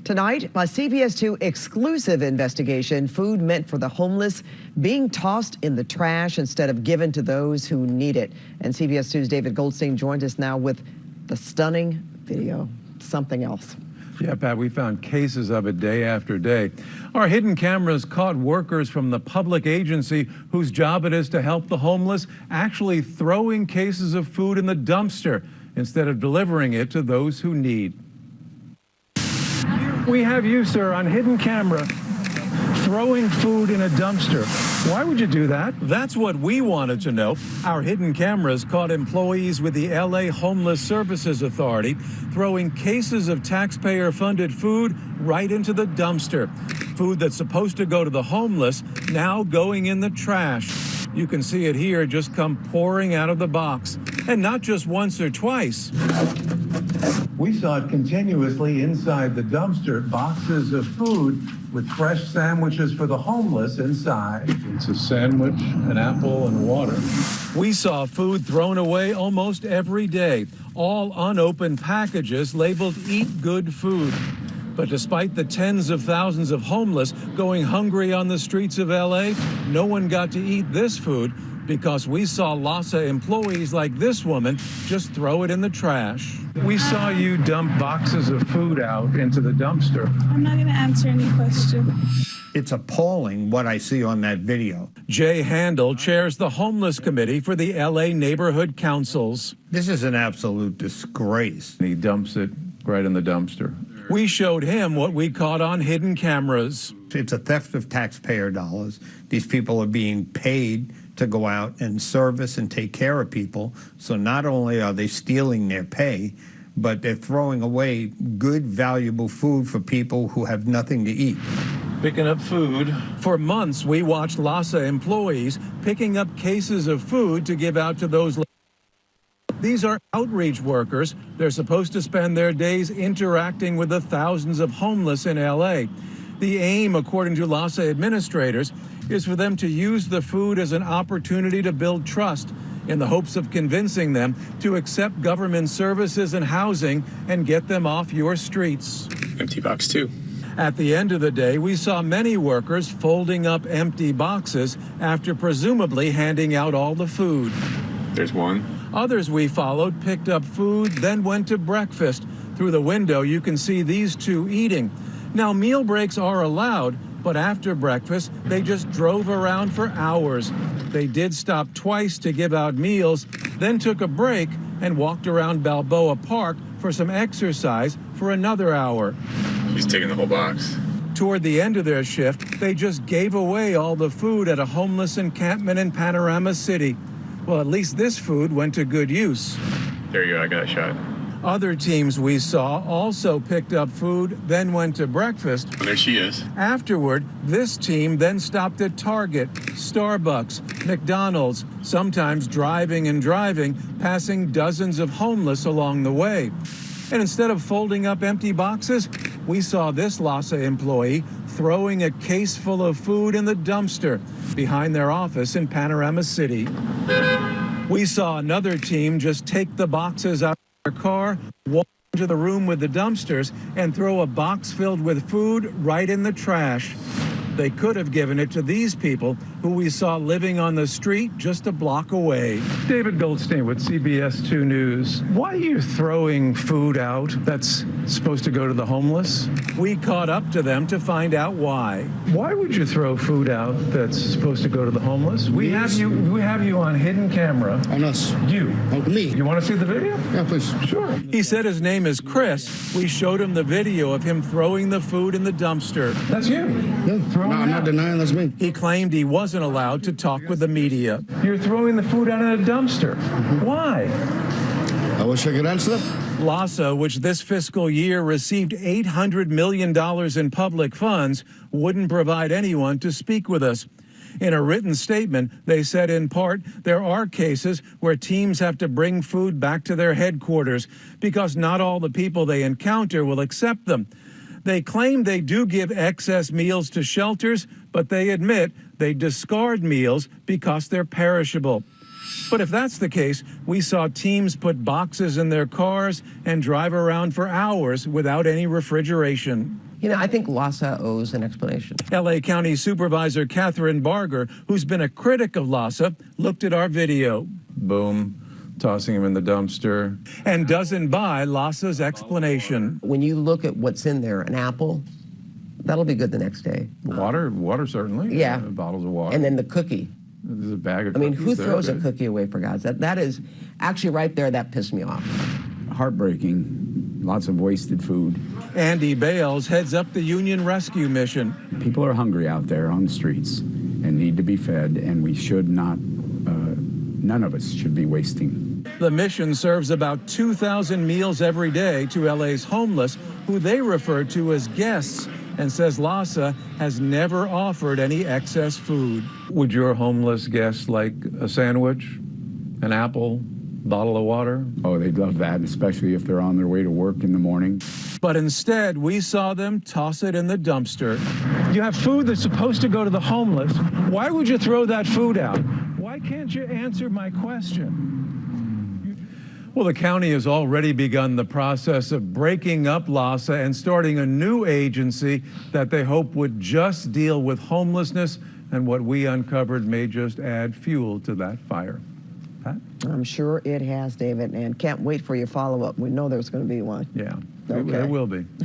Tonight, a CBS 2 exclusive investigation, food meant for the homeless being tossed in the trash instead of given to those who need it. And CBS 2's David Goldstein joins us now with the stunning video. Something else. Yeah, Pat, we found cases of it day after day. Our hidden cameras caught workers from the public agency whose job it is to help the homeless actually throwing cases of food in the dumpster instead of delivering it to those who need. We have you, sir, on hidden camera throwing food in a dumpster. Why would you do that? That's what we wanted to know. Our hidden cameras caught employees with the LA Homeless Services Authority throwing cases of taxpayer-funded food right into the dumpster. Food that's supposed to go to the homeless, now going in the trash. You can see it here just come pouring out of the box. And not just once or twice. We saw it continuously inside the dumpster, boxes of food with fresh sandwiches for the homeless inside. It's a sandwich, an apple, and water. We saw food thrown away almost every day, all unopened packages labeled "Eat Good Food." But despite the tens of thousands of homeless going hungry on the streets of LA, no one got to eat this food because we saw Lahsa employees like this woman just throw it in the trash. We saw you dump boxes of food out into the dumpster. I'm not going to answer any question. It's appalling what I see on that video. Jay Handel chairs the homeless committee for the LA Neighborhood Councils. This is an absolute disgrace. He dumps it right in the dumpster. We showed him what we caught on hidden cameras. It's a theft of taxpayer dollars. These people are being paid to go out and service and take care of people. So not only are they stealing their pay, but they're throwing away good, valuable food for people who have nothing to eat. Picking up food. For months, we watched Lahsa employees picking up cases of food to give out to those. These are outreach workers. They're supposed to spend their days interacting with the thousands of homeless in LA. The aim, according to Lahsa administrators, is for them to use the food as an opportunity to build trust in the hopes of convincing them to accept government services and housing and get them off your streets. Empty box too. At the end of the day, we saw many workers folding up empty boxes after presumably handing out all the food. There's one. Others we followed picked up food, then went to breakfast. Through the window, you can see these two eating. Now, meal breaks are allowed, but after breakfast, they just drove around for hours. They did stop twice to give out meals, then took a break and walked around Balboa Park for some exercise for another hour. He's taking the whole box. Toward the end of their shift, they just gave away all the food at a homeless encampment in Panorama City. Well, at least this food went to good use. There you go, I got a shot. Other teams we saw also picked up food, then went to breakfast. Oh, there she is. Afterward, this team then stopped at Target, Starbucks, McDonald's, sometimes driving, passing dozens of homeless along the way. And instead of folding up empty boxes, we saw this Lahsa employee throwing a case full of food in the dumpster behind their office in Panorama City. We saw another team just take the boxes out of their car, walk into the room with the dumpsters, and throw a box filled with food right in the trash. They could have given it to these people who we saw living on the street just a block away. David Goldstein with CBS 2 News. Why are you throwing food out that's supposed to go to the homeless? We caught up to them to find out why. Why would you throw food out that's supposed to go to the homeless? We have you on hidden camera. On us. You. On me. You want to see the video? Yeah, please. Sure. He said his name is Chris. We showed him the video of him throwing the food in the dumpster. That's you. Yeah. No, I'm not denying that's me. He claimed he wasn't allowed to talk with the media. You're throwing the food out in a dumpster. Why? I wish I could answer that. Lahsa, which this fiscal year received $800 million in public funds, wouldn't provide anyone to speak with us. In a written statement, they said in part, there are cases where teams have to bring food back to their headquarters because not all the people they encounter will accept them. They claim they do give excess meals to shelters, but they admit they discard meals because they're perishable. But if that's the case, we saw teams put boxes in their cars and drive around for hours without any refrigeration. You know, I think Lahsa owes an explanation. LA County Supervisor Catherine Barger, who's been a critic of Lahsa, looked at our video. Boom. Tossing him in the dumpster. And doesn't buy Lahsa's explanation. When you look at what's in there, an apple, that'll be good the next day. Water certainly. Yeah. Bottles of water. And then the cookie. There's a bag of I mean, cookies who throws there, a cookie away, for God's sake? That is actually right there, that pissed me off. Heartbreaking. Lots of wasted food. Andy Bales heads up the Union Rescue Mission. People are hungry out there on the streets and need to be fed, and we should not, none of us should be wasting. The mission serves about 2,000 meals every day to LA's homeless, who they refer to as guests, and says Lahsa has never offered any excess food. Would your homeless guests like a sandwich, an apple, bottle of water? Oh, they'd love that, especially if they're on their way to work in the morning. But instead, we saw them toss it in the dumpster. You have food that's supposed to go to the homeless. Why would you throw that food out? Why can't you answer my question? Well, the county has already begun the process of breaking up Lahsa and starting a new agency that they hope would just deal with homelessness, and what we uncovered may just add fuel to that fire. Pat? I'm sure it has, David, and can't wait for your follow-up. We know there's going to be one. Yeah, Okay. it will be.